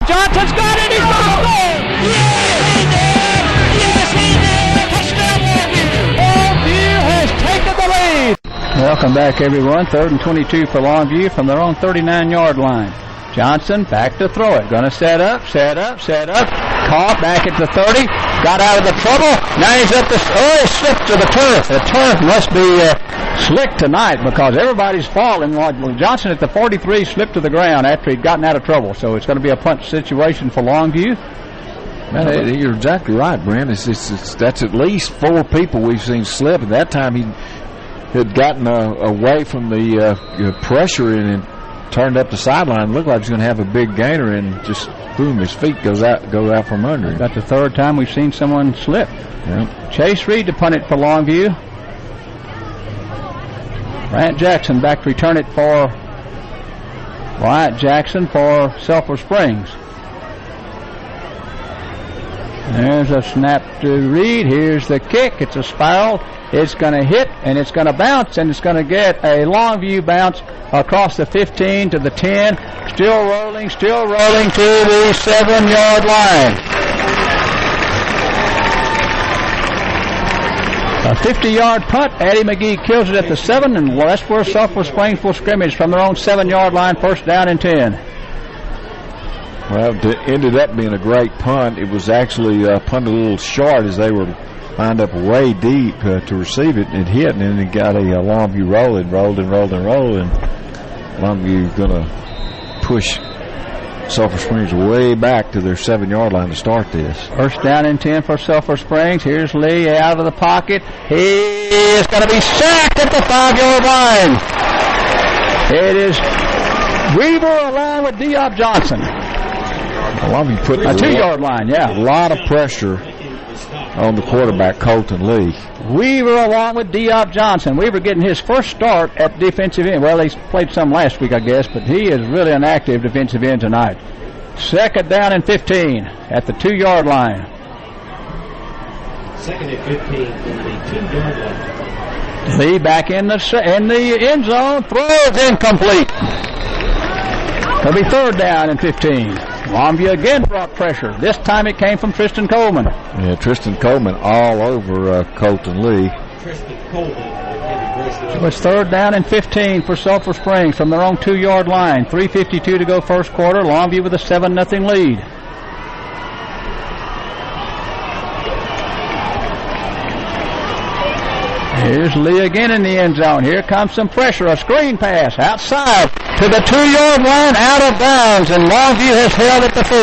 Johnson's got it. He's going to score. Yes, he did. Yes, he did. Touchdown, Longview. Longview has taken the lead. Welcome back, everyone. 3rd and 22 for Longview from their own 39-yard line. Johnson back to throw it. Going to set up. Caught back at the 30. Got out of the trouble. Now he's up the... Oh, he slipped to the turf. The turf must be slick tonight because everybody's falling. Johnson at the 43 slipped to the ground after he'd gotten out of trouble. So it's going to be a punt situation for Longview. Man, you're exactly right, Brent. That's at least 4 people we've seen slip. At that time, he had gotten away from the pressure and turned up the sideline. Looked like he was going to have a big gainer, and just boom, his feet goes out from under him. That's the 3rd time we've seen someone slip. Yep. Chase Reed to punt it for Longview. Bryant Jackson back to return it for Wyatt Jackson for Sulphur Springs. There's a snap to Reed. Here's the kick. It's a spiral. It's going to hit, and it's going to bounce, and it's going to get a Longview bounce across the 15 to the 10. Still rolling to the 7-yard line. A 50-yard punt. Addie McGee kills it at the 7, and that's where Sulphur Springs will scrimmage from their own 7-yard line, 1st down and 10. Well, it ended up being a great punt. It was actually punted a little short as they were lined up way deep to receive it. It hit, and then it got a Longview roll. It rolled, and Longview going to push Sulphur Springs way back to their 7-yard line to start this. 1st down and 10 for Sulphur Springs. Here's Lee out of the pocket. He is going to be sacked at the 5-yard line. It is Weaver along with Diop Johnson. Longview put a 2-yard line, yeah. A lot of pressure on the quarterback, Colton Lee. Weaver along with Diop Johnson. Weaver getting his first start at defensive end. Well, he played some last week, I guess, but he is really an active defensive end tonight. 2nd down and 15 at the 2-yard line. 2nd and 15 from the 2-yard line. Lee back in the end zone. Throws incomplete. It'll be 3rd down and 15. Longview again brought pressure. This time it came from Tristan Coleman. Yeah, Tristan Coleman all over Colton Lee. Tristan Coleman. So it's 3rd down and 15 for Sulphur Springs from their own 2-yard line. 3:52 to go 1st quarter. Longview with a 7-0 lead. Here's Lee again in the end zone. Here comes some pressure. A screen pass outside to the 2-yard line, out of bounds, and Longview has held at the 4.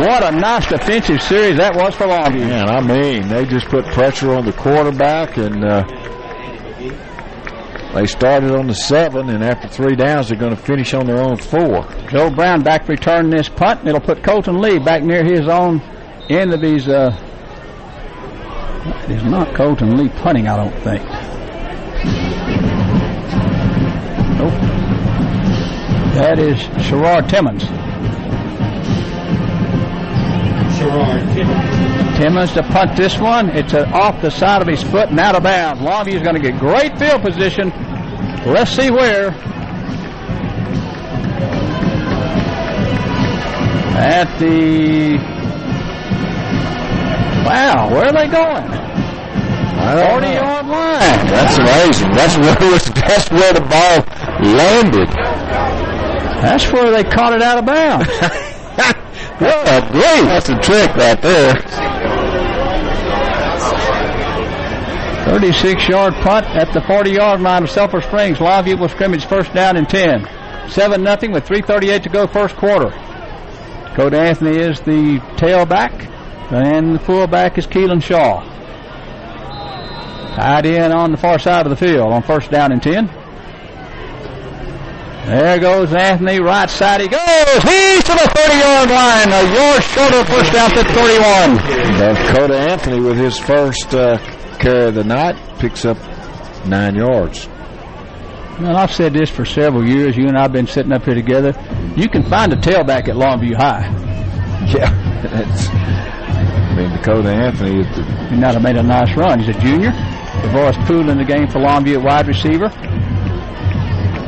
What a nice defensive series that was for Longview. Man, I mean, they just put pressure on the quarterback, and they started on the 7, and after 3 downs, they're going to finish on their own 4. Joe Brown back returning this punt, and it'll put Colton Lee back near his own end of his... It is not Colton Lee punting, I don't think. Nope. That is Sherrard Timmons. Timmons to punt this one. It's off the side of his foot and out of bounds. Longview is going to get great field position. Let's see where. At the... Wow, where are they going? 40-yard line. That's amazing. That's where the ball landed. That's where they caught it out of bounds. Good grief. That's a trick right there. 36-yard punt at the 40-yard line of Sulphur Springs. Longview will scrimmage 1st down and 10. 7-0 with 3:38 to go 1st quarter. Dakota Anthony is the tailback. And the fullback is Keelan Shaw. Tied in on the far side of the field on 1st down and 10. There goes Anthony, right side he goes. He's to the 30-yard line. A yard short of 1st down to 31. Dakota Anthony with his first carry of the night picks up 9 yards. Well, I've said this for several years. You and I have been sitting up here together. You can find a tailback at Longview High. Yeah, Dakota Anthony. He might have made a nice run. He's a junior. DeVoris Poole in the game for Longview at wide receiver.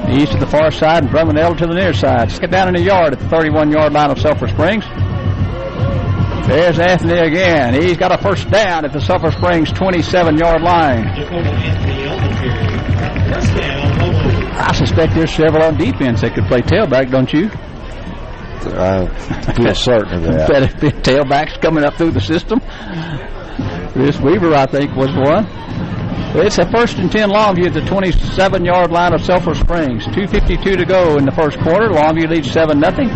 He's to the far side and Drummond Elder to the near side. Get down in the yard at the 31-yard line of Sulphur Springs. There's Anthony again. He's got a first down at the Sulphur Springs 27-yard line. I suspect there's several on defense that could play tailback, don't you? I feel certain of that. Better tailbacks coming up through the system. Chris Weaver, I think, was one. It's a 1st and 10 Longview at the 27-yard line of Sulphur Springs. 2:52 to go in the first quarter. Longview leads 7-0.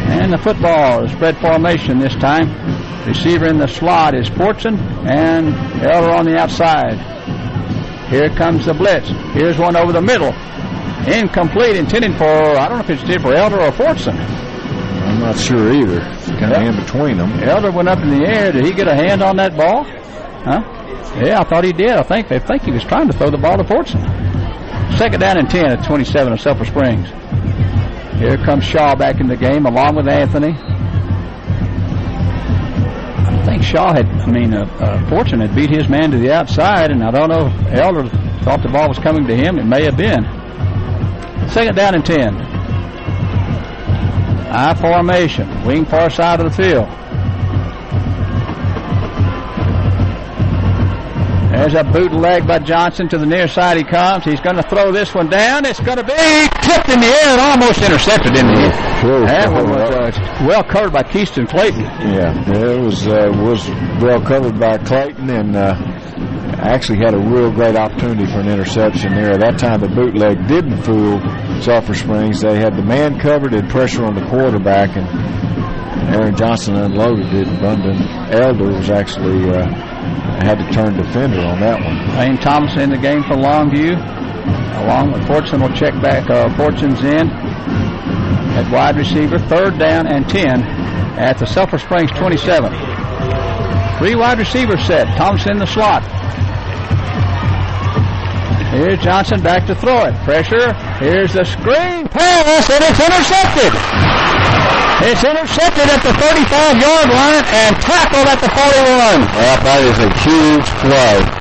And the football is spread formation this time. Receiver in the slot is Fortson and Elder on the outside. Here comes the blitz. Here's one over the middle. Incomplete, intended for, I don't know if it's intended for Elder or Fortson. I'm not sure either. It's kind of in between them. Elder went up in the air. Did he get a hand on that ball? Huh? Yeah, I thought he did. I think he was trying to throw the ball to Fortson. 2nd down and 10 at 27 of Sulphur Springs. Here comes Shaw back in the game along with Anthony. I think Fortson had beat his man to the outside, and I don't know if Elder thought the ball was coming to him. It may have been. 2nd down and 10. I formation. Wing far side of the field. There's a bootleg by Johnson to the near side. He comes. He's going to throw this one down. It's going to be tipped in the air and almost intercepted in the air. Sure. That one was well covered by Keyston Clayton. Yeah, it was well covered by Clayton, and actually had a real great opportunity for an interception there. At that time, the bootleg didn't fool Sulphur Springs. They had the man covered and pressure on the quarterback, and Aaron Johnson unloaded it. Bundon Elder was actually had to turn defender on that one. Lane Thomas in the game for Longview, along with Fortson will check back. Fortson's in at wide receiver. 3rd down and 10 at the Sulphur Springs 27. 3 wide receiver set. Thomas in the slot. Here's Johnson back to throw it. Pressure. Here's the screen pass, and it's intercepted. It's intercepted at the 35-yard line and tackled at the 41. Well, that is a huge play.